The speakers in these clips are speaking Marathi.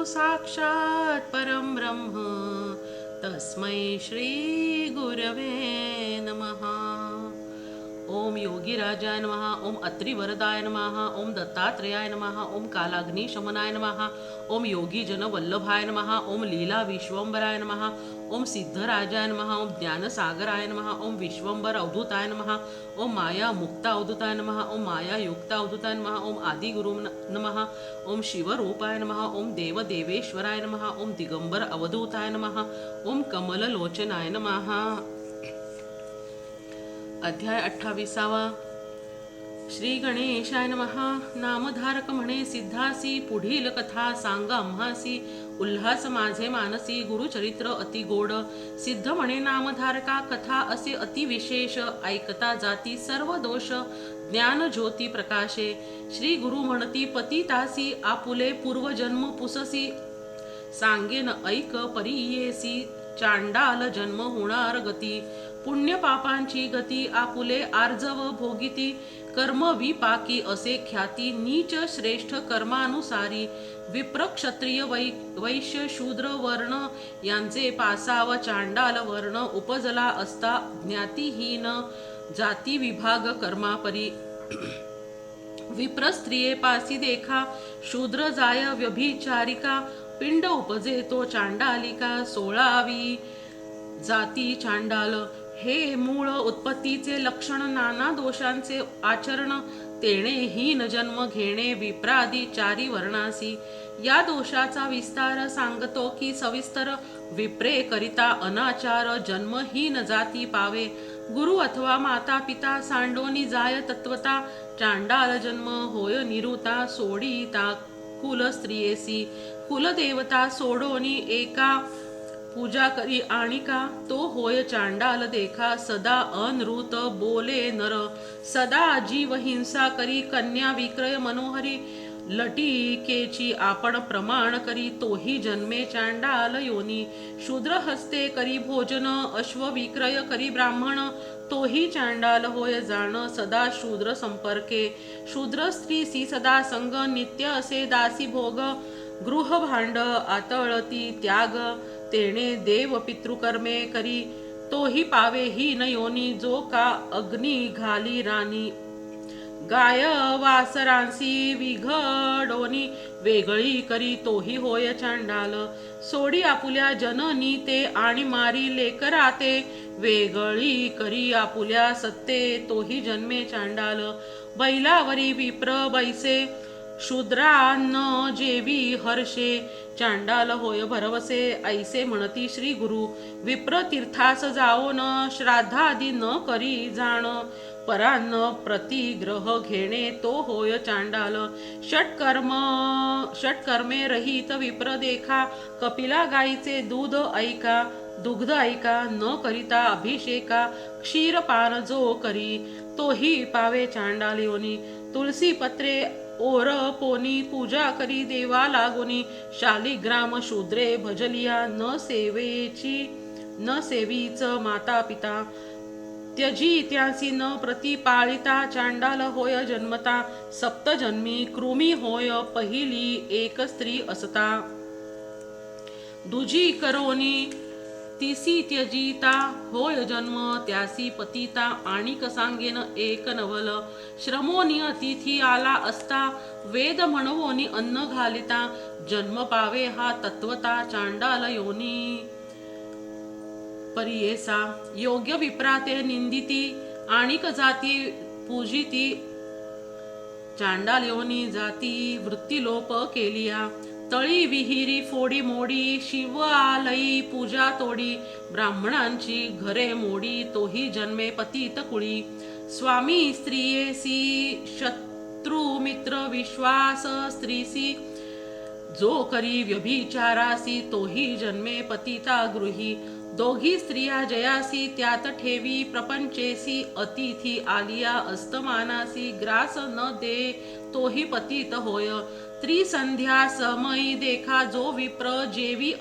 साक्षात् परं ब्रह्म तस्मै श्री गुरवे नमः. ओम योगीराजाय नमः. ओम अत्रिवरदाय नमः. ओम दत्तात्रेयाय नमः. ओम कालाग्निशमनाय नमः. ओम योगी जन वल्लभाय नमः. ओम लीला विश्वंभराय नमः. ओम सिद्धराजाय नमः. ओम ज्ञानसागराय नमः. ओम विश्वंभर अवधूताय नमः. ओम माया मुक्ता अवधूताय नमः. ओम माया युक्ता अवधूताय नमः. ओम आदि गुरु नमः. ओम शिवरूपाय नमः. ओम देवदेवेश्वराय नमः. ओम दिगंबर अवधूताय नमः. ओम कमललोचनाय नमः. अध्याय 28. श्री गणेशाय नमः. नामधारक म्हणे सिद्धासी पुढील कथा सांगा आम्हासी. उल्हास माझे मानसी गुरुचरित्र अति गोड. सिद्ध म्हणे नामधारका कथा असे अति विशेष. ऐकता जाती सर्व दोष ज्ञान ज्योती प्रकाशे. श्री गुरु म्हणती पतितासी आपुले पूर्वजन्म पुससी. सांगेन ऐक परियेसी चांडाल जन्म होणार गती. पुण्य पापांची गती आपुले आर्जव भोगिती. कर्म विपाकी असे ख्याती नीच श्रेष्ठ कर्मानुसारी. विप्र क्षत्रिय वैश्य शूद्र वर्ण यांचे पासाव चांडाल वर्ण. उपजला असता ज्ञातीहीन जाती विभाग कर्मापरी. विप्र स्त्रिये पासी देखा शूद्र जाय व्यभिचारिका. पिंड उपजे तो चांडालिका 16वी जाती चांडाल. हे मूळ उत्पत्तीचे लक्षण नाना दोषांचे आचरण. तेणे हीन जन्म घेणे विप्रादी 4 वर्णासी. या दोषाचा विस्तार सांगतो की सविस्तर. विप्रे करिता अनाचार जन्महीन जाती पावे. गुरु अथवा माता पिता सांडोनी जाय तत्वता. चांडाल जन्म होय निरुता सोडिता कुल स्त्रियेसी. कुलदेवता सोडोनी एका पूजा करी आणिका. तो होय चांडाल देखा सदा अनृत बोले नर. सदा जीव हिंसा करी कन्या विक्रय मनोहरी. लटिकेची आपण प्रमाण करी तोही जन्मे चांडाल योनी. शूद्र हस्ते करी भोजन अश्व विक्रय करी ब्राह्मण. तोही चांडाल होय जाण सदा शूद्र संपर्के. शूद्र स्त्रीसी सदा संग नित्य असे दासी भोग. गृह भांड आतळती त्याग तेणे देव पितृकर्मे करी. तोही पावे ही न योनी जो का अग्नी घाली राणी. गाय वासरांसी विघडोनी वेगळी करी तोही होय चांडाल. सोडी आपुल्या जननी ते आणि मारी लेकरा ते. वेगळी करी आपुल्या सत्ते तोही जन्मे चांडाल. बैलावरी विप्र बैसे शूद्रान्न जेवी हर्षे. चांडाल होय भरवसे ऐसे म्हणती श्री गुरु. विप्र तीर्थास जाओन श्राद्धादी न करी जाण. परान्न प्रतिग्रह घेणे तो होय चांडाल. षटकर्मे रहित विप्र देखा. कपिला गाईचे दूध ऐका दुग्ध ऐका. न करिता अभिषेका क्षीरपान जो करी तोही पावे चांडाल योनी. तुलसी पत्रे ओर पोनी पूजा करी देवा लागोनी. शालिग्राम शूद्रे भजलिया न सेवीच माता पिता. त्यजी त्यांसी न प्रतिपाळिता चांडाल होय जन्मता. सप्तजन्मी कृमी होय पहिली एक स्त्री असता. दुजी करोनी तिसी त्यजिता होय जन्म त्यासी पतिता. आणिक सांगेन एक नवल. श्रमोनी अतिथी आला असता वेद म्हणवोनी अन्न घालिता. जन्म पावे हा तत्वता चांडाल योनी परियेसा. योग्य विप्राते निंदिती आणिक जाती पूजिती. चांडाल योनी जाती वृत्तिलोप केलिया. तळी विहिरी फोडी मोडी शिवालयी पूजा तोडी. ब्राह्मणांची घरे मोडी तोही जन्मे पतित कुळी. स्वामी स्त्रियेसी शत्रु मित्र विश्वास स्त्रीसी. जो करी व्यभिचारासी तोही जन्मे पतिता गृही. दोघी स्त्रिया जयासी त्यात ठेवी प्रपंचेसी. अतिथी आलिया अस्तमानासी ग्रास न दे तोही पतित होय. त्रिसंध्या समयी देखा जो विप्र जेवी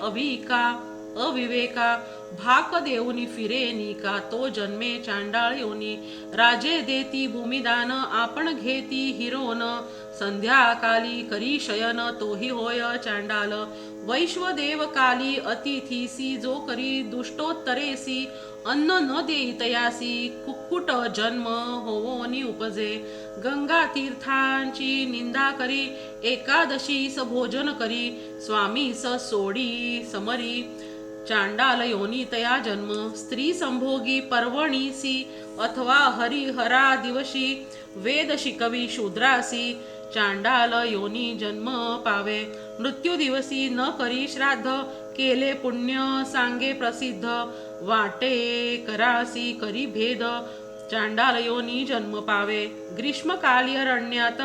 अविवेका. भाक देऊनी फिरे निका तो जन्मे चांडाळ योनी. राजे देती भूमिदान आपण घेती हिरोन. संध्याकाळी करी शयन तोही होय चांडाल. वैश्वदेव काली अतिथीसी जो करी दुष्टोत्तरेसी अन्न न देई तयासी कुक्कुट जन्म होवोनी उपजे गंगा तीर्थांची निंदा करी एकादशीस भोजन करी स्वामी स सोडी समरी चांडाल योनी तया जन्म स्त्री संभोगी पर्वणीसी अथवा हरिहरा दिवशी वेद शिकवी शूद्रासी चांडाल योनी जन्म पावे मृत्यू दिवसी न करी श्राद्ध केले पुण्य सांगे प्रसिद्ध वाटे करासी करी भेद चांडाल योनी जन्म पावे ग्रीष्मकाली अरण्यात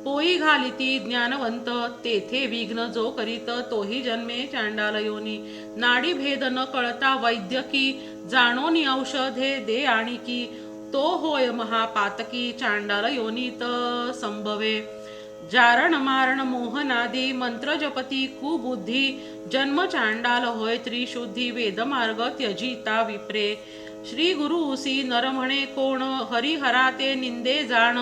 पोई घालिती ज्ञानवंत तेथे विघ्न जो करीत तोही जन्मे चांडाल योनी नाडी भेद न कळता वैद्यकी जाणोनी औषधे दे आणिकी तो होय महापातकी चांडाल योनीत संभवे जारण मारण मोहनादी मंत्र जपती कुबुद्धी जन्म चांडाल होय त्रिशुद्धी वेदमार्ग त्यजिता विप्रे श्री गुरुसी नर म्हणे कोण हरिहरा ते निंदे जाण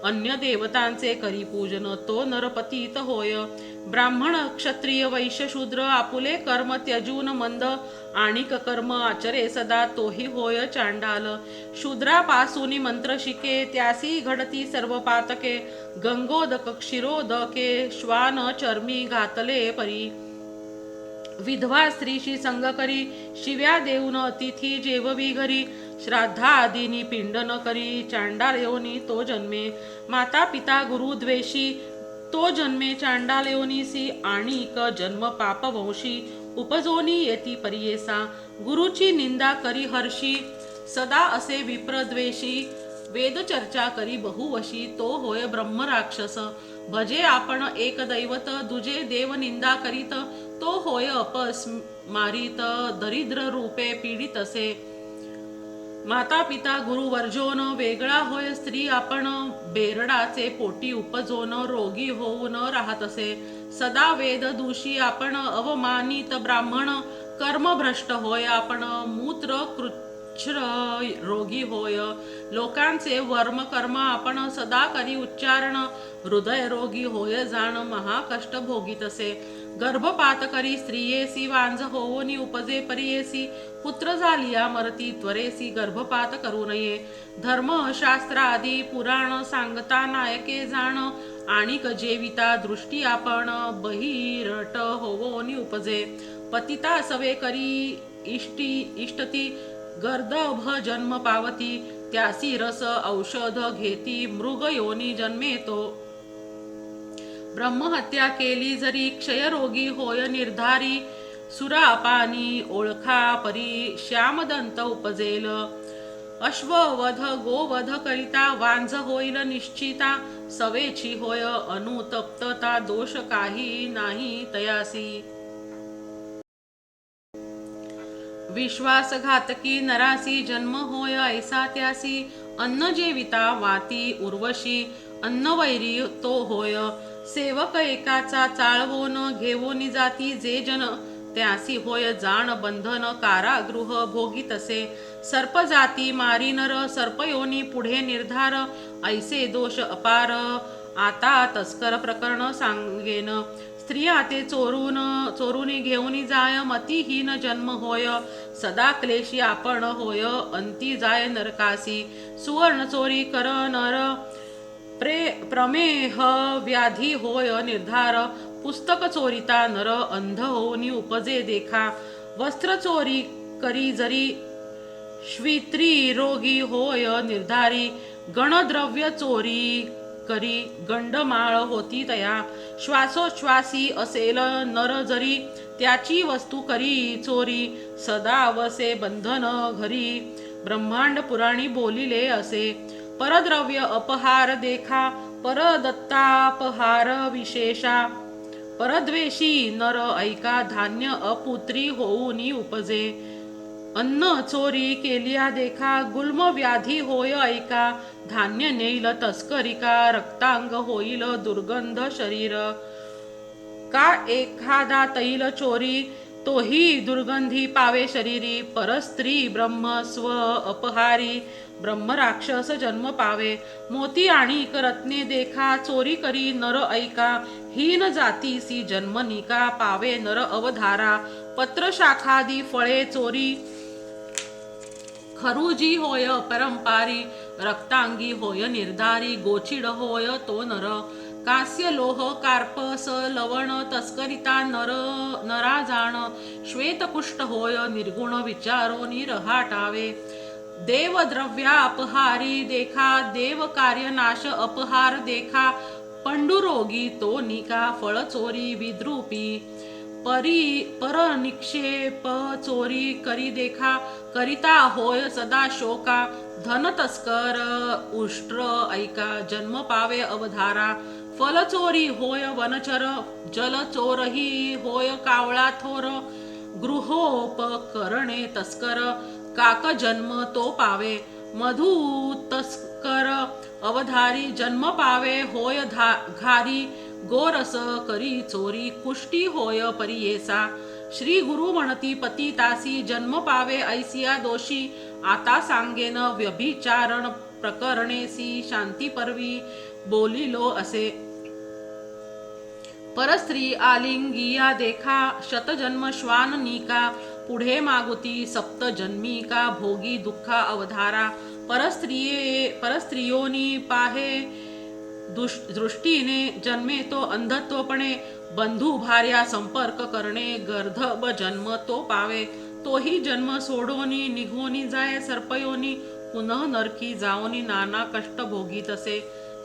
अन्य देवतांचे करी पूजन तो नरपतीत होय ब्राह्मण क्षत्रिय वैश्य शूद्र आपुले कर्म त्यजून मंद आणिक कर्म आचरे सदा तोही होय चांडाल शूद्रापासून मंत्र शिके त्यासी घडती सर्व पातके गंगोदक क्षीरोदके श्वान चर्मी घातले परी विधवा स्त्रीशी संग करी शिव्या देऊन अतिथी जेववी घरी श्राद्धा आदीनी पिंड न करी चांडाल योनी तो जन्मे माता पिता गुरु द्वेषी तो जन्मे चांडाल योनीसी आणिक जन्म पाप वंशी उपजोनी येती परियेसा गुरुची निंदा करी हर्षी सदा असे विप्रद्वेषी वेद चर्चा करी बहुवशी तो होय ब्रह्म राक्षस भजे आपण एक दैवत दुजे देव निंदा करीत तो होय अपस्मारित दरिद्र रूपे पीडित असे माता पिता गुरु वर्जोन वेगळा होय स्त्री आपण बेरडाचे पोटी उपजोन रोगी होऊन राहत असे सदा वेद दूषी आपण अवमानित ब्राह्मण कर्मभ्रष्ट होय आपण मूत्र रोगी होय लोकांचे वर्म कर्म आपण सदा करी उच्चारण हृदय रोगी होय जाण महाकष्ट भोगीत असे गर्भपात करी स्त्रियेसी वांझ होवोनी उपजे परियेसी पुत्र झालिया मरती त्वरेसी गर्भपात करू नये धर्म शास्त्र आदी पुराण सांगता नायके जाण आणिक जेविता दृष्टी आपण बहिरट होवोनी उपजे पतिता सवे करी इष्टती गर्दभ जन्म पावती त्यासी रस औषध घेती मृग योनी जन्मेतो ब्रह्महत्या केली जरी क्षयरोगी होय निर्धारी सुरापानी ओळखा परी श्यामदंत उपजेल अश्ववध गोवध करिता वांझ होईल निश्चिता सवेची होय अनुतप्तता दोष काही नाही तयासी विश्वासघातकी नरासी जन्म होय ऐसा त्यासी अन्न जेविता वाती उर्वशी अन्नवैरी तो होय सेवक एकाचा चाळवोन घेवोनी जाती जे जन त्यासी होय जाण बंधन कारागृह भोगी तसे सर्प जाती मारी नर सर्पयोनी पुढे निर्धार ऐसे दोष अपार आता तस्कर प्रकरण सांगेन स्त्रिया ते चोरून घेऊन जाय मतिहीन जन्म होय सदा क्लेशी आपण होय अंती जाय नरकासी सुवर्ण चोरी कर नर प्रमेह व्याधी होय निर्धार पुस्तक चोरिता नर अंध होऊनी उपजे देखा वस्त्र चोरी करी जरी श्वित्री रोगी होय निर्धारी गणद्रव्य चोरी करी गंडमाळ होती तया श्वासोच्छ्वासी असेल नर जरी त्याची वस्तू करी चोरी सदा वसे बंधन घरी ब्रह्मांड पुराणी बोलिले असे परद्रव्य अपहार देखा परदत्तापहार विशेषा परद्वेषी नर ऐका धान्य अपुत्री होऊनी उपजे अन्न चोरी केलिया देखा गुल्म व्याधी होय ऐका धान्य नेईल तस्करिका रक्तांग होईल दुर्गंध शरीर का एखादा तैल चोरी तोही दुर्गंधी पावे शरीरी परस्त्री ब्रह्म स्व अपहारी ब्रह्म राक्षस जन्म पावे मोती आणि रत्ने देखा चोरी करी नर ऐका हीन जातीसी जन्मनिका पावे नर अवधारा पत्र शाखादी फळे चोरी खरुजी होय परंपारी रक्तांगी होय निर्धारी गोचिड होय तो नर कास्य लोह कार्पस लवण तस्करिता नरा जाण श्वेतकुष्ठ होय निर्गुण विचारो निरहाटावे देव द्रव्या अपहारी देखा देव कार्य नाश अपहार देखा पंडुरोगी तो निका फळ चोरी विद्रुपी पर निक्षेप चोरी करी देखा करिता होय सदा शोका धन तस्कर उष्ट्र ऐका जन्म पावे अवधारा फल चोरी होय वनचर जल चोरही होय कावळा थोर गृहोपकरणे तस्कर काक जन्म तो पावे मधु तस्कर अवधारी जन्म पावे होय घारी गोरस करी चोरी कुष्टी होय परियेसा श्री गुरु म्हणती पतितासी जन्म पावे ऐसिया दोषी आता सांगेन व्यभिचारण प्रकरणेसी शांती परवी बोलिलो असे परस्त्री आलिंगिया देखा शतजन्म श्वान निका पुढे मागुती सप्त जन्मी का भोगी दुःखा अवधारा परस्त्रियोनी पाहे दृष्टीने जन्मे तो अंधत्वपणे बंधू भार्या संपर्क करणे गर्धब जन्म तो पावे तोही जन्म सोडोनी निघोनी जाय सर्पयोनी पुनः नरकी जाओनी नाना कष्ट भोगी तसे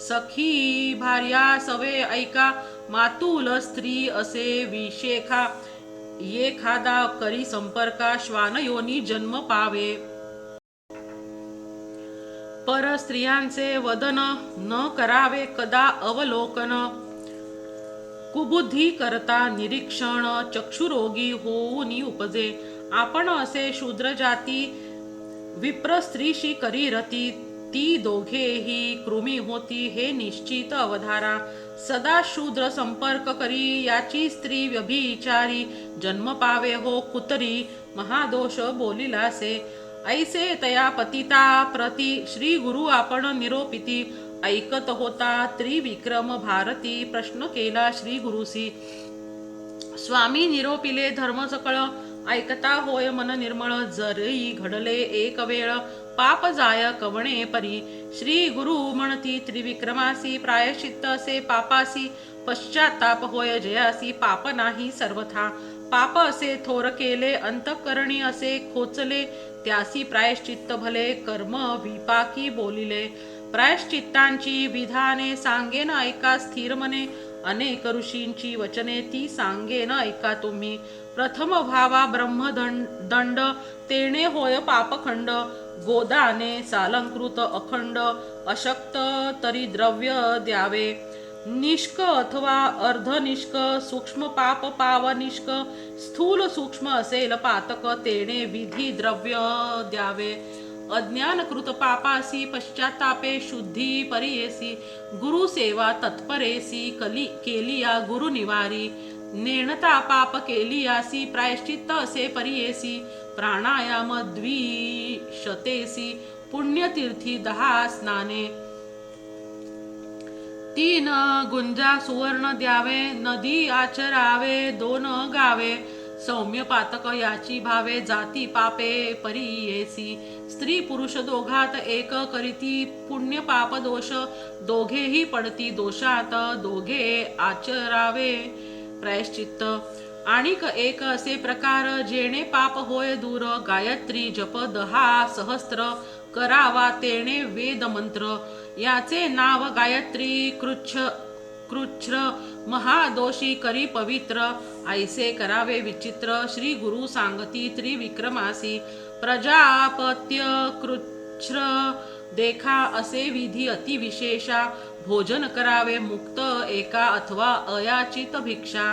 सखी भार्या सवे ऐका मातुल स्त्री असे विशेखा ये खादा करी संपर्का श्वानयोनी जन्म पावे पर स्त्रियांचे वदन न करावे कदा अवलोकन कुबुद्धी करता निरीक्षण चक्षुरोगी होऊनी उपजे आपण असे शूद्र जाती विप्र स्त्रीशी करी रती ती दोघेही कृमी होती हे निश्चित अवधारा सदा शूद्र संपर्क करी याची स्त्री व्यभिचारी जन्म पावे हो कुतरी महादोष बोलिलासे ऐसे तया पतिता प्रती श्री गुरु आपण निरोपिती ऐकत होता त्रिविक्रम भारती प्रश्न केला श्री गुरुसी स्वामी निरोपिले धर्म सकळ ऐकता होय मन निर्मळ जरी घडले एक वेळ पाप जाय कवणे परी श्री गुरु म्हणती त्रिविक्रमासी प्रायश्चित्त असे पापासी पश्चाताप होय जयासी पाप नाही सर्वथा पाप असे थोर केले अंतःकरणी असे खोचले त्यासी प्रायश्चित्त भले कर्म विपाकी बोलिले प्रायश्चित्तांची विधाने सांगेन ऐका स्थिर मने अनेक ऋषींची वचने ती सांगेन ऐका तुम्ही प्रथम भावा ब्रह्मदंड तेणे होय पापखंड गोदाने सालंकृत अखंड अशक्त तरी द्रव्य द्यावे निष्क अथवा अर्धनिष्क सूक्ष्म पाप पावनिष्क स्थूल सूक्ष्म असेल पातक तेणे विधी द्रव्य द्यावे अज्ञानकृत पापासी पश्चातापे शुद्धी परियेसी गुरु सेवा तत्परेसी केलिया गुरु निवारी नेणता पाप केलियासी प्रायश्चित्त असे परियेसी प्राणायाम द्विशतेसी पुण्यतीर्थी 10 स्नाने 3 गुंजा सुवर्ण द्यावे नदी आचरावे 2 गावे सौम्य पातक याची भावे जाती पापे परियेसी स्त्री पुरुष दोघात एक करीती पुण्य पाप दोष दोघेही पडती दोषात दोघे आचरावे प्रायश्चित्त आणिक एक असे प्रकार जेणे पाप होय दूर गायत्री जप 10 सहस्त्र करावा तेणे वेद मंत्र याचे नाव गायत्री कृच्छ्र महादोषी करी पवित्र ऐसे करावे विचित्र श्री गुरु सांगती त्रिविक्रमासी प्रजापत्य कृच्छ्र देखा असे विधी अतिविशेषा भोजन करावे मुक्त एका अथवा अयाचित भिक्षा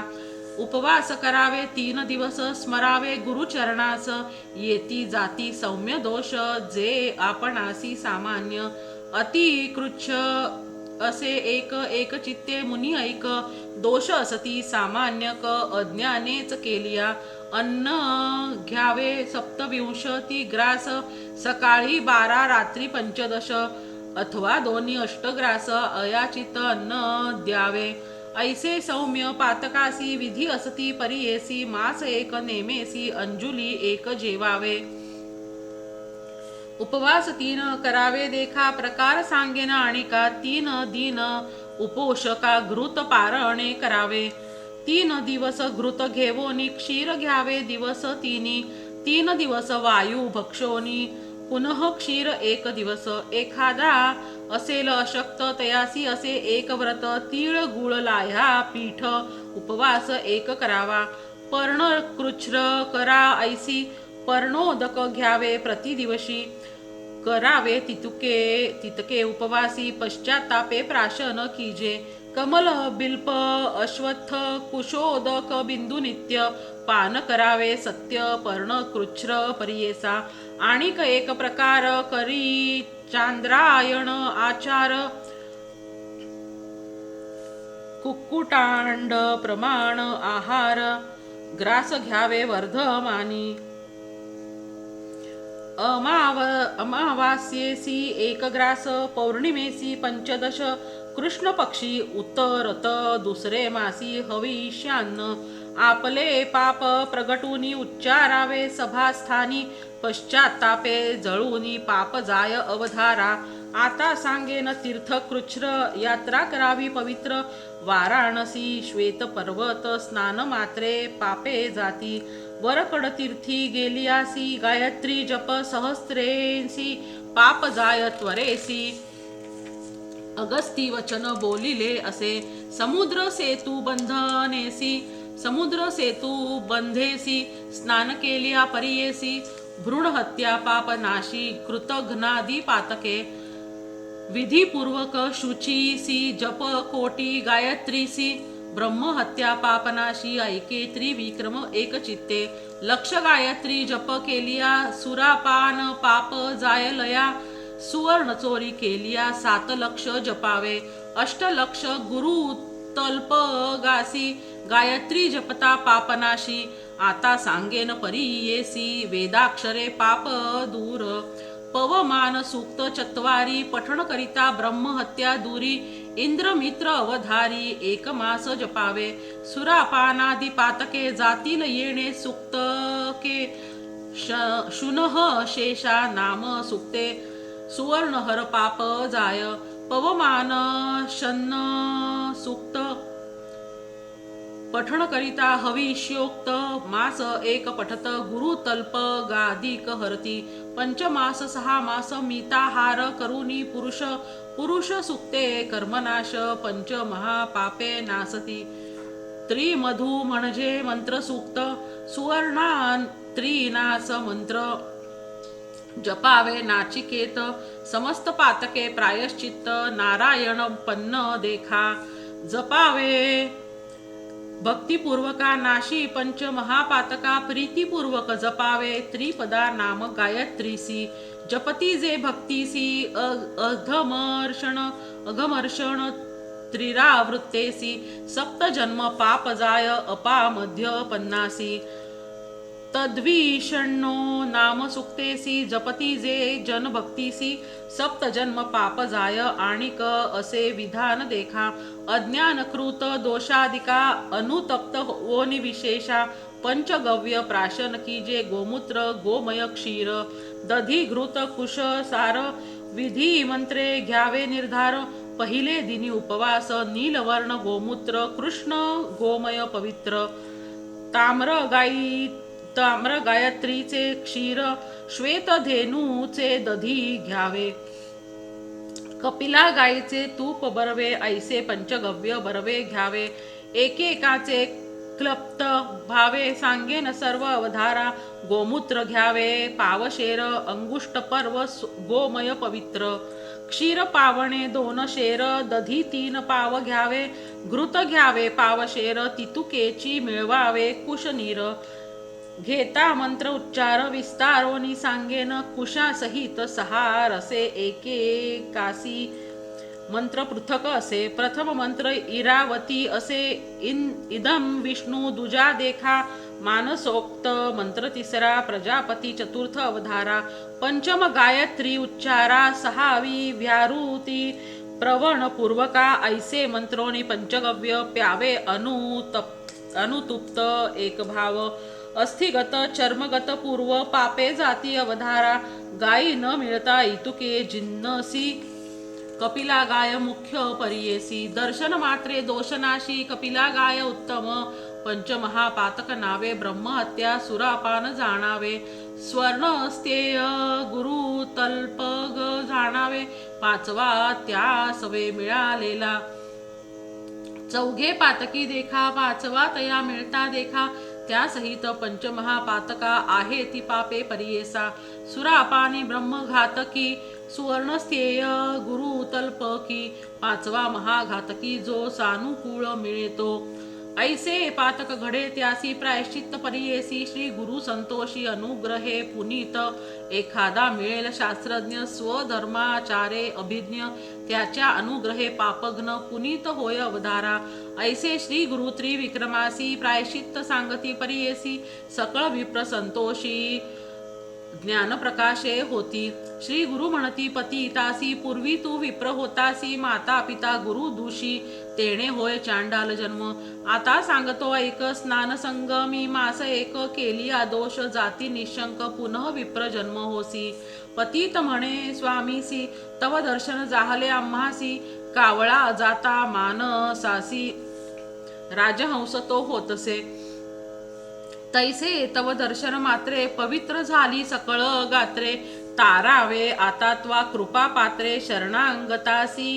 उपवास करावे 3 दिवस स्मरावे गुरुचरणास येती जाती सौम्य दोष जे आपणासी सामान्य अति कृच्छ असे एक चित्ते मुनी ऐक दोष असती सामान्य अज्ञानेच केलिया अन्न घ्यावे 27 ग्रास सकाळी 12 रात्री 15 अथवा 2 अष्टग्रास अयाचित अन्न द्यावे ऐसे सौम्य पातकासी विधी असती परियेसी मास एक नेमेसी अंजुली एक जेवावे. उपवास 3 करावे देखा प्रकार सांगेन आणिका 3 दिन उपोषका घृत पारणे करावे. 3 दिवस घृत घेवोनी क्षीर घ्यावे दिवस 3 दिवस वायू भक्षोनी पुनः क्षीर 1 दिवस. एखादा असेल अशक्त तयासी असे एक व्रत तीळ गुळ लाह्या पीठ उपवास 1 करावा. पर्ण कृच्छ्र करा ऐसी पर्णोदक घ्यावे प्रतिदिवशी करावे तितके उपवासी पश्चातापे प्राशन कीजे. कमल बिल्प अश्वत्थ कुशोदक बिंदू नित्य पान करावे सत्य पर्ण कृच्छ्र परियेसा. आणिक एक प्रकार करी चांद्रायण आचार कुक्कुटांड प्रमाण आहार ग्रास घ्यावे वर्धमानी. अमावास्येसी 1 ग्रास पौर्णिमेसी 15 कृष्ण पक्षी उत्तरत दुसरे मासी हविष्यान्न. आपले पाप प्रगटुनी उच्चारावे सभास्थानी पश्चातापे जळूनी पाप जाय अवधारा. आता सांगेन तीर्थ कृच्छ्र यात्रा करावी पवित्र वाराणसी श्वेत पर्वत स्नान मात्रे पापे जाती. वरकड तीर्थी गेलियासी गायत्री जप सहस्रेसी पाप जाय त्वरेसी. अगस्ती वचन बोलिले असे समुद्र सेतू बंधेसी स्नान केलिया परियेसी. भ्रूण हत्या पाप नाशी कृतघ्नादी पातके विधिपूर्वक शुचीसी जप कोटी गायत्रीसी. ब्रह्म हत्या पापनाशी ऐके त्रिविक्रम एक चित्ते. लक्ष गायत्री जप केलिया सुरापान पाप जायलया. सुवर्ण चोरी केलिया 7 लक्ष जपावे. 8 लक्ष गुरु तल्प गासी गायत्री जपता पापनाशी. आता सांगेन परियेसी वेदाक्षरे पाप दूर. पवमान सूक्त 4 पठण करिता ब्रह्महत्या दूरी. इंद्र मित्र अवधारी 1 मास जपावे. सुरापानादी पातके जातील येणे सूक्तके शुनः शेषा नाम सूक्ते. सुवर्णहर पाप जाय पवमान शन्न सूक्त पठण करिता हविष्योक्त. मास 1 पठत गुरु तल्प गादिक हरती. 5 मास 6 मास मिताहार करुनी पुरुष सुक्ते कर्मनाश 5 महापापे नासती. त्रिमधु म्हणजे मंत्र सूक्त. सुवर्णा त्रिनास मंत्र जपावे नाचिकेत. समस्त पातके प्रायश्चित्त नारायण पन्न देखा जपावे. भक्तिपूर्वका नाशी 5 महापातका प्रीतीपूर्वक जपावे. त्रिपदा नाम गायत्रीसी जपती जे भक्तीसी. अघमर्षण त्रिरावृत्तेसी 7 जन्म पाप जाय अपा मध्य 50. तद्विषण्णो नाम सुक्तेसी जपती जे जन भक्तीसी. 7 जन्म पाप जाय आणिक असे विधान देखा. अज्ञानकृत दोषादिका अनुतप्त होनी विशेषा. पंचगव्य प्राशन कीजे गोमूत्र गोमय क्षीर दधी घृत कुश सार. विधी मंत्रे घ्यावे निर्धार. पहिले दिनी उपवास नीलवर्ण गोमूत्र कृष्ण गोमय पवित्र. ताम्र गायत्रीचे क्षीर श्वेत धेनूचे दधी घ्यावे. कपिला गायीचे तूप बरवे ऐसे पंचगव्य बरवे घ्यावे. एकेकाचे क्लप्त भावे सांगेन सर्व अवधारा. गोमूत्र घ्यावे पावशेर अंगुष्ट पर्व गोमय पवित्र. क्षीर पावणे 2 शेर दधी 3 पाव घ्यावे. घृत घ्यावे पावशेर तितुकेची मिळवावे कुशनीर. घेता मंत्र उच्चार विस्तारोनी सांगेन कुशा सहित 6 रसे एकेकासी मंत्र पृथक असे. प्रथम मंत्र इरावती असे इदम विष्णू दुजा देखा. मानसोक्त मंत्र 3 प्रजापती 4 अवधारा. पंचम गायत्री उच्चारा 6वी व्याहृती प्रवण पूर्वका ऐसे मंत्रोनी पंचगव्य प्यावे अनुतुप्त एक भाव अस्थिगत चर्मगत पूर्व पापे जाती अवधारा गायी न मिळता इतुके जिन्नसी कपिला गाय मुख्य परियेसी दर्शन मात्रे दोषनाशी कपिला गाय उत्तम पंचमहापातक नावे ब्रह्महत्या सुरापान जाणावे स्वर्णस्तेय गुरु तल्पग जाणावे पाचवा त्या सवे मिळालेला चौघे पातकी देखा पाचवा तया मिळता देखा त्या सहित पंचमहापातका आहे ती पापे परियेसा सुरापानी ब्रह्मघातकी सुवर्णस्थेय गुरु तल्पकी पाचवा महाघातकी जो सानुकूळ मिळतो ऐसे पातक घडे त्यासी प्रायश्चित्त परियेसी श्री गुरु संतोषी अनुग्रहे पुनीत एखादा मिळेल शास्त्रज्ञ स्वधर्माचारे अभिज्ञ त्याच्या अनुग्रहे पापग्न पुनीत होय अवधारा ऐसे श्री गुरु त्रिविक्रमासी प्रायश्चित्त सांगती परियेसी सकळ विप्र संतोषी ज्ञान प्रकाशे होती श्री गुरु म्हणती पती तासी पूर्वी तू विप्र होतासी माता पिता गुरु दूषी तेणे होय चांडाल जन्म आता सांगतो ऐक स्नान संगमी मास एक केली आदोष जाती निशंक पुनः विप्र जन्म होसी पतीत म्हणे स्वामीसी तव दर्शन जाहले आम्हासी कावळा जाता मानसासी राजहंस तो होतसे तैसे तव दर्शन मात्रे पवित्र झाली सकळ गात्रे तारावे आता त्वा कृपा पात्रे शरणांगतासी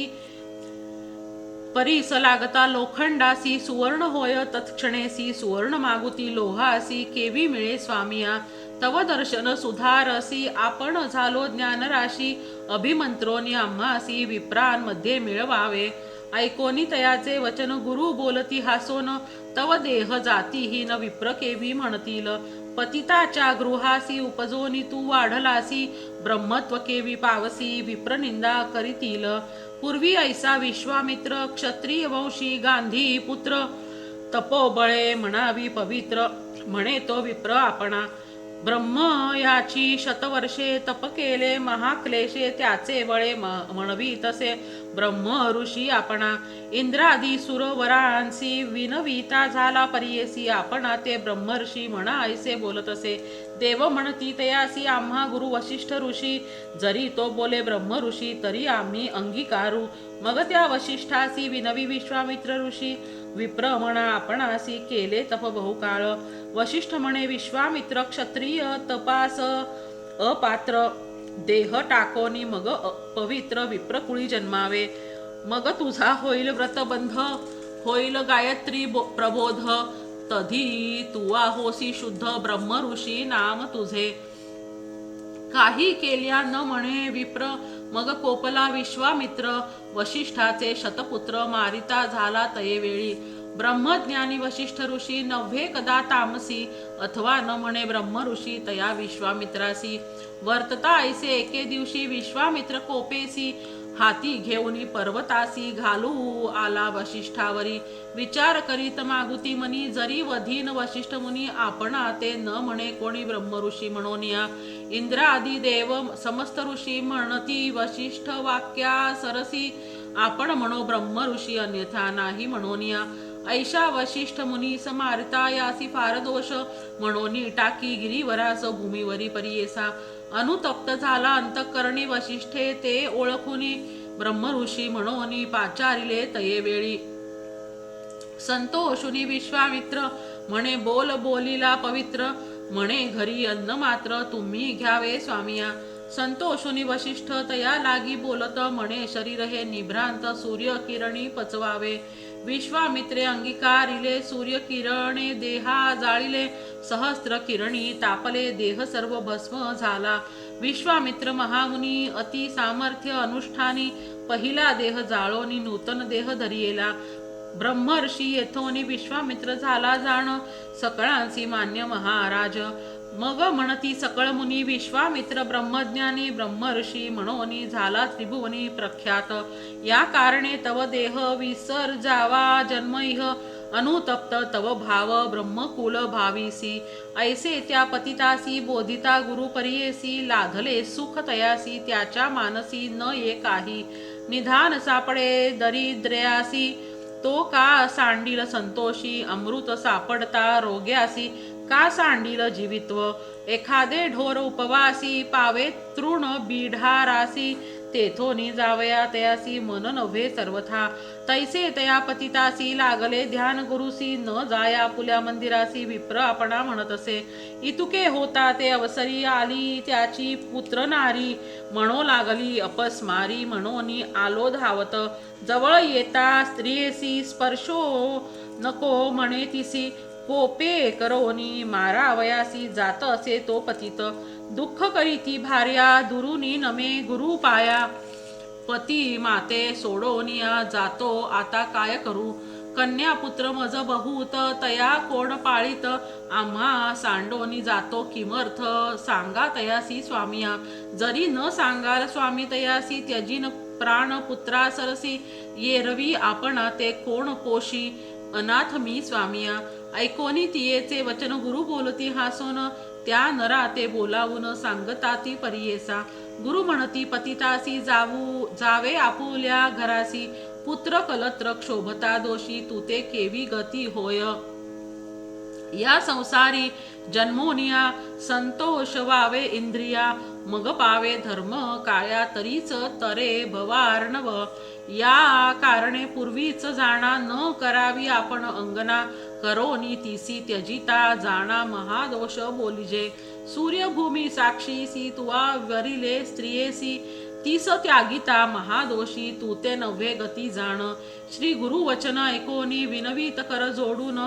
परीस लागता लोखंडासी सुवर्ण होय तत्क्षणेसी सुवर्ण मागुती लोहासी केवी मिळे स्वामिया तव दर्शन सुधारसी आपण झालो ज्ञानराशी अभिमंत्रोनी आम्हासी विप्रांमध्ये मिळवावे ऐकोनी तयाचे वचन गुरु बोलती हासोन तव देह जातीहीन विप्र केवी म्हणतील पतिताच्या गृहासी उपजोनी तू वाढलासी ब्रह्मत्व केवी पावसी विप्रनिंदा करीतील पूर्वी ऐसा विश्वामित्र क्षत्रिय वंशी गांधी पुत्र तपोबळे म्हणावी पवित्र म्हणे तो विप्र आपणा ब्रह्म याची शतवर्षे तप केले महाक्लेशे त्याचे बळे म्हणवी तसे ब्रह्म ऋषी आपणा इंद्रादी सुरवरांसी विनविता झाला परियेसी आपणा ते ब्रह्मर्षी म्हणा ऐसे बोलत असे देव म्हणती तयासी आम्हा गुरु वशिष्ठ ऋषी जरी तो बोले ब्रह्म ऋषी तरी आम्ही अंगीकारू मग त्या वशिष्ठासी विनवी विश्वामित्र ऋषी विप्र म्हणा आपणासी केले तप बहुकाळ वशिष्ठ म्हणे विश्वामित्र क्षत्रिय तपास अपात्र देह टाकोनी मग पवित्र विप्रकुळी जन्मावे मग तुझा होईल व्रतबंध होईल गायत्री प्रबोध तधी तुवा होसी शुद्ध ब्रह्म ऋषी नाम तुझे काही केल्या न म्हणे विप्र मग कोपला विश्वामित्र वशिष्ठाचे शतपुत्र मारिता झाला तयेवेळी ब्रह्मज्ञानी वशिष्ठ ऋषी नव्हे कदा तामसी अथवा न म्हणे ब्रह्म ऋषी तया विश्वामित्रासी वर्तता ऐसे एके दिवशी विश्वामित्र कोपेसी हाती घेऊनी पर्वतासी घालू आला वशिष्ठावरी विचार करीत मागुती मनी जरी वधीन वशिष्ठ मुनी आपणा ते न म्हणे कोणी ब्रह्म ऋषी म्हणोनिया इंद्र आदी देव समस्त ऋषी म्हणती वशिष्ठ वाक्या सरसी आपण म्हणो ब्रह्म ऋषी अन्यथा नाही म्हणोनिया ऐशा वशिष्ठ मुनी समारता यासी फार दोष म्हणोनी टाकी गिरीवरास भूमीवरी परियेसा अनुतप्त झाला अंतःकरणी वशिष्ठे ते ओळखुनी ब्रह्म ऋषी म्हणोनी पाचारिले तयेवेळी संतोषुनी विश्वामित्र म्हणे बोल बोलिला पवित्र म्हणे घरी अन्न मात्र तुम्ही घ्यावे स्वामिया संतोषुनी वशिष्ठ तया लागी बोलत म्हणे शरीर हे निभ्रांत सूर्य किरणी पचवावे विश्वामित्रे अंगीकारिले सूर्य किरणे देहा जाळिले सहस्त्र किरणी तापले देह सर्व भस्म झाला विश्वामित्र महामुनी अति सामर्थ्य अनुष्ठानी पहिला देह जाळोनी नूतन देह धरियेला ब्रह्मर्षी येथोनी विश्वामित्र झाला जाण सकळांसी मान्य महाराज मग म्हणती सकळ मुनी विश्वामित्र ब्रह्मज्ञानी ब्रह्मर्षी म्हणोनी झाला त्रिभुवनी प्रख्यात या कारणे तव देह विसर्जावा जन्मैह अनुतप्त तव भाव ब्रह्मकुल भावीसी ऐसे त्या पतितासी बोधिता गुरु परियेसी लाधले सुख तयासी त्याच्या मानसी न ये काही निधान सापडे दरिद्र्यासी, तो का सांडील संतोषी. अमृत सापडता रोग्यासी, का सांडील जीवित्व. एखादे ढोर उपवासी, पावे तृण बिढारासी. तेथोनी जावया तयासी, मन नव्हे सर्वथा. तैसे तया पतितासी, लागले ध्यान गुरुसी. न जाया पुल्या मंदिरासी, विप्र आपणा म्हणत असे. इतुके होता ते अवसरी, आली त्याची पुत्र नारी. म्हणो लागली अपस्मारी, म्हणोनी आलो धावत. जवळ येता स्त्रियेसी, स्पर्शो नको म्हणे तिसी. कोपे करोनी मारावयासी, जात असे तो पतित. दुःख करीती भार्या, दुरुनी नमे गुरु पाया. पती माते सोडोनिया, जातो आता काय करू. कन्या पुत्र मज बहुत, तया कोण पाळीत. आम्हा सांडोनी जातो किमर्थ, सांगा तयासी स्वामिया. जरी न सांगाल स्वामी तयासी, त्यजीन प्राण पुत्रा सरसी. येरवी आपणा ते कोण पोशी, अनाथ मी स्वामिया. ऐकोनी तियेचे वचन गुरु बोलती हासोन. त्या नरा ते बोलावून सांगता ती परियेसा. गुरु म्हणती पतितासी, जावे आपुल्या घरासी. पुत्र कलत्र क्षोभता दोषी, तू ते केवी गती होय. या संसारी जन्मोनिया, संतोष वावे इंद्रिया. मग पावे धर्म काया, तरीच तरे भवार्णव. या कारणे पूर्वीच जाणा, न करावी आपण अंगना. करोनी तिसी त्यजिता, जाणा महादोष बोलिजे. सूर्यभूमी साक्षीसी, तुवा वरिले स्त्रियेसी. तीस त्यागिता महादोषी, तू ते नव्हे गती जाण. श्री गुरु वचन ऐकोनी, विनवीत कर जोडून.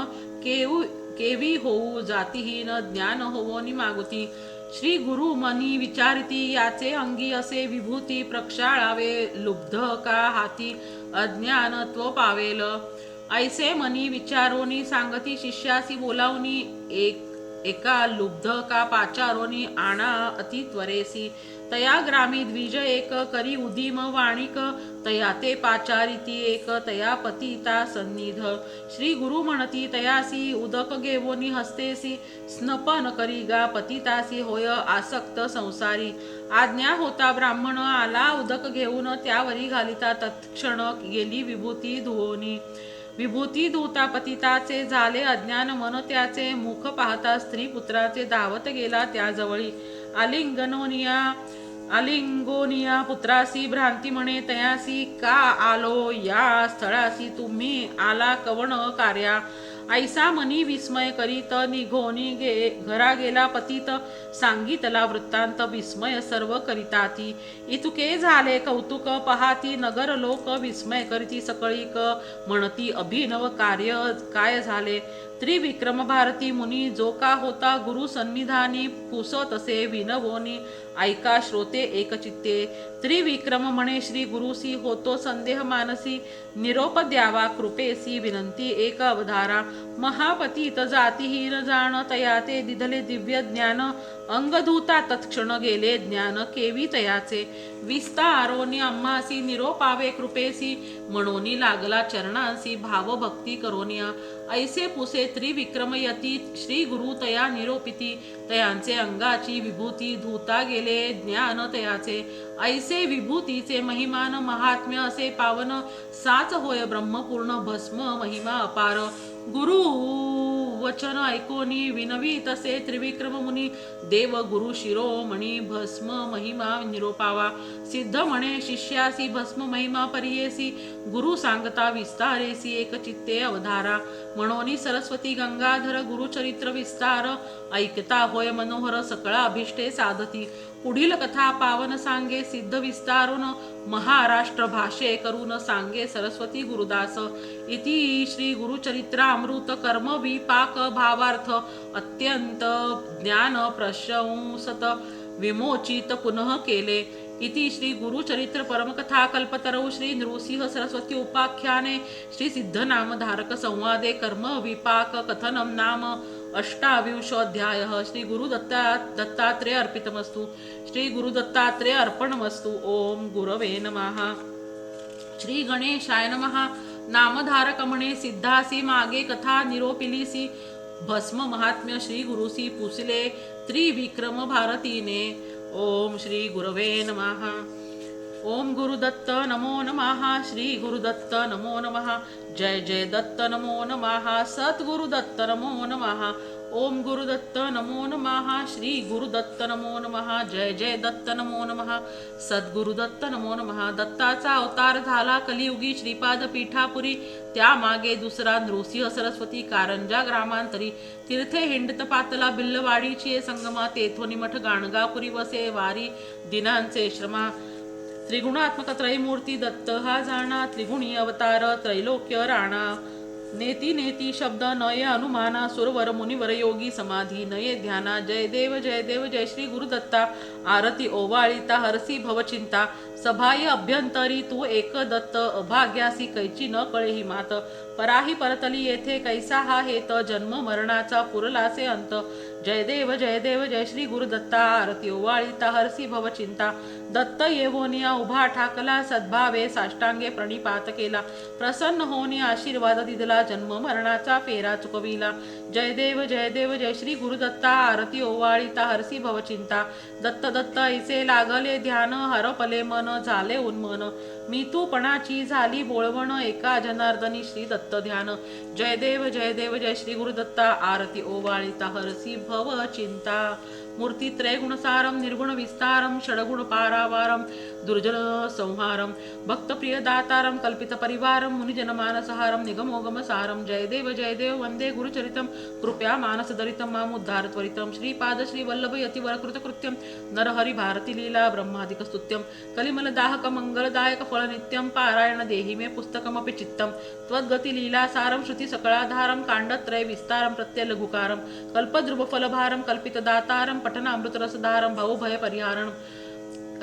केवी होऊ जातीहीन, ज्ञान होवोनी मागुती. श्री गुरु मनी विचारिती, याचे अंगी असे विभूती. प्रक्षाळावे लुब्ध का हाती, अज्ञानत्व पावेल. ऐसे मनी विचारोनी, सांगती शिष्यासी बोलावनी. एका लुब्ध का पाचारोनी, आणा अति त्वरेसी. तया ग्रामी द्विज एक, करी उदीम वाणिक. तया ते पाचारिती एक, तया पतिता सन्निध. श्री गुरु म्हणती तयासी, उदक घेवोनी हस्तेसी. स्नपन करी गा पतितासी, होय आसक्त संसारी. आज्ञा होता ब्राह्मण, आला उदक घेऊन. त्यावरी घालिता तत्क्षण, गेली विभूती धुवोनी. विभूती धुता पतिताचे, झाले अज्ञान मन त्याचे. मुख पाहता स्त्री पुत्राचे, धावत गेला त्याजवळी. आलिंगोनिया पुत्रासी, भ्रांती म्हणे तयासी. का आलो या स्थळासी, तुम्ही आला कवण कार्या. ऐसा मनी विस्मय करीत, निघोनी घरा गेला पतित. सांगितला वृत्तांत, विस्मय सर्व करिताती. इतुके झाले कौतुक पहाती, नगर लोक विस्मय करीती सकळीक. म्हणती अभिनव कार्य काय झाले. त्रिविक्रम भारती मुनी, जो का होता गुरु सन्निधानी. पुसत असे विनवोनी, ऐका श्रोते एकचित्ते. त्रिविक्रम म्हणे श्री गुरुसी, होतो संदेह मानसी. निरोप द्यावा कृपेसी, विनंती एक अवधारा. महापतित जातीहीन जाण, तया ते दिधले दिव्य ज्ञान. अंगधूता तत्क्षण गेले ज्ञान, केवी तयाचे. विस्तारोनी आम्हासी, निरोपावे कृपेसी. म्हणोनी लागला चरणांसी, भावभक्ती करोनिया. ऐसे पुसे त्रिविक्रम यती, श्री गुरु तया निरोपिती. तयांचे अंगाची विभूती, धुता गेले ज्ञान तयाचे. ऐसे विभूतीचे महिमान, महात्म्य असे पावन. साच होय ब्रह्मपूर्ण, भस्म महिमा अपार. गुरु वचन ऐकोनी, विनवी तसे त्रिविक्रम मुनी. देव गुरु शिरोमणी, भस्म महिमा निरोपावा. सिद्ध म्हणे शिष्यासी, भस्म महिमा परियेसी. गुरु सांगता विस्तारेसी, एक चित्ते अवधारा. म्हणोनी सरस्वती गंगाधर, गुरुचरित्र विस्तार. ऐकता होय मनोहर, सकळा अभिष्टे साधती. पुढील कथा पावन सांगे, सिद्ध विस्तारून. महाराष्ट्र भाषे करून सांगे सरस्वती गुरुदास. इति श्री गुरुचरित्रामृत कर्म विपाक भावार्थ. अत्यंत ज्ञान प्रशंसत, विमोचित पुनः केले. इति श्री गुरुचरित्र परमकथा कल्पतरौ श्री नृसिंह सरस्वती उपाख्याने श्री सिद्धनाम धारक संवादे कर्म विपाक कथनम नाम अष्टाविंशोऽध्यायः. श्री गुरु दत्तात्रेय अर्पितमस्तु. श्री गुरु दत्तात्रेय अर्पणमस्तु. ओम गुरवे नमः. श्री गणेशाय नमः. नामधारक म्हणे सिद्धासी, मागे कथा निरोपिलीसी. भस्म महात्म्य श्री गुरुसी, पुसले त्रिविक्रम भारतीने. ओम श्री गुरवे नमः. ओम गुरुदत्त नमो नमः. श्री गुरुदत्त नमो नमः. जय जय दत्त नमो नमः. सद्गुरुदत्त नमो नमः. ओम गुरुदत्त नमो नमः. श्री गुरुदत्त नमो नमः. जय जय दत्त नमो नमः. सद्गुरुदत्त नमो नमः. दत्ताचा अवतार झाला कलियुगी श्रीपाद पीठापुरी. त्यामागे दुसरा नृसिंह सरस्वती कारंजा ग्रामांतरी. तीर्थे हिंडत पातला बिल्लवाडीची संगमा. तेथोनी मठ गाणगापुरी वसे वारी दिनांचे श्रमा. त्रिगुणात्मक त्रयमूर्ती दत्त हा जाणा. त्रिगुणी अवतार त्रैलोक्य राणा. नेती नेती शब्द नये अनुमाना. सुरवर मुनिवर योगी समाधी नये ध्याना. जय देव जय देव जय श्री गुरुदत्ता. आरती ओवाळिता हरसी भवचिंता. सभाय अभ्यंतरी तू एक दत्त. अभाग्यासी कैची न कळे ही मात. पराही परतली येथे कैसा हा हेत. जन्म मरणाचा पुरलासे अंत. जय देव जय श्री गुरुदत्ता. आरती ओवाळिता हरसी भवचिंता. दत्त येवोनिया उभा ठाकला. सद्भावे साष्टांगे प्रणिपात केला. प्रसन्न होनी आशीर्वाद दिदला. जन्म मरणाचा फेरा चुकविला. जय देव जय श्री गुरुदत्ता. आरती ओवाळिता हरसी भवचिंता. दत्त दत्त ऐसे लागले ध्यान. हरपले मन झाले उन्मन. मी तू पणाची झाली बोळवण. एका जनार्दनी श्री दत्त ध्यान. जय देव जय श्री गुरुदत्ता. आरती ओवाळिता हरसी भव चिंता. मूर्ती त्रैगुणसारम निर्गुण विस्तारम. षडगुण पारावारम दुर्जन संहारम. भक्तप्रिय दातारम कल्पित परिवारम. मुनिजन मानसहारम निगमोगम सारम. जय देव वंदे गुरुचरितम. कृपया मानसदरितम मामुद्धार त्वरितम. श्रीपाद श्री वल्लभ यतिवर कृतकृत्यम. नरहरि भारती लीला ब्रह्मादिक स्तुत्यम. कलिमल दाहक मंगलदायक फळ नित्यम. पारायण देहि मे पुस्तकमपि चित्तम. त्वद्गति लीला सारम श्रुति सकळाधारम. कांडत्रय विस्तारम प्रत्यलघुकारम. कल्पद्रुव फलभारम कल्पित दातारम. पठनामृत रसधारम भावभय परिहारणम.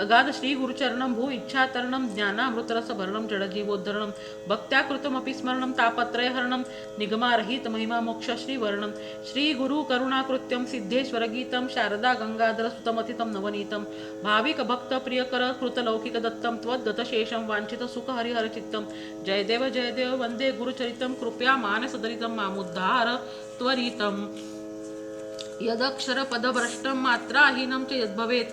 अगाध श्री गुरुचरणम भू इच्छातरणम. ज्ञानामृतरस भरणम जडजीवोद्धरणम. भक्त्याकृतमपि स्मरणम तापत्रय हरणम. निगमारहित महिमा मोक्ष श्रीवर्णम. श्री गुरु करुणाकृत्यम सिद्धेश्वर गीतम. शारदा गंगाधर सुतमतितम नवनीतम. भाविक भक्त प्रियकर कृतलौकिक दत्तम. त्वद्गत शेषम वांछित सुख हरिहर चित्तम. जय देव वंदे गुरुचरितम. कृपया मानसदरितम मामुद्धार त्वरितम. यदक्षर पदभ्रष्टं मात्राहीनं च यद्भवेत्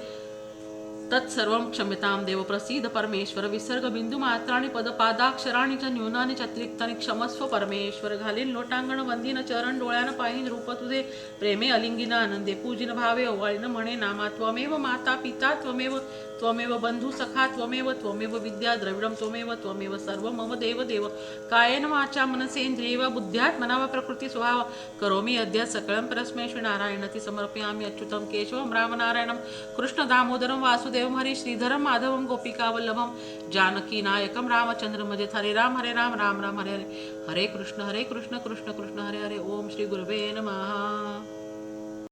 तत्सर्वं क्षम्यतां देव. प्रसीद परमेश्वर. विसर्ग बिंदू मात्राणि पद पादाक्षराणि च न्यूनानि चत्रिक्तानि क्षमस्व परमेश्वर. घालीन लोटांगण वंदीन चरण डोळ्यान पाहिन रूप तुझे. प्रेमे अलिंगिन आनंदे पूजिन भावे. ओवाळीन म्हणे नामा. त्वमेव माता पिता त्वमेव बंधू सखा. त्वमेव विद्या द्रविडं. त्वमेव सर्व मम देव. कायेन वाचा मनसेन्द्रियैव बुद्ध्यात्मना वा प्रकृती स्वभाव. करोमि अद्य सकलं परस्मै श्रीनारायणति समर्पयामि. अच्युतं केशवं रामनारायणं कृष्ण दामोदरं वासुदेवं हरि श्रीधरं माधवं गोपिकावल्लभं जानकी नायकं रामचंद्रं भजे. हरे राम राम राम हरे हरे. हरे कृष्ण कृष्ण कृष्ण हरे हरे. ओम श्री गुरुवे नमः.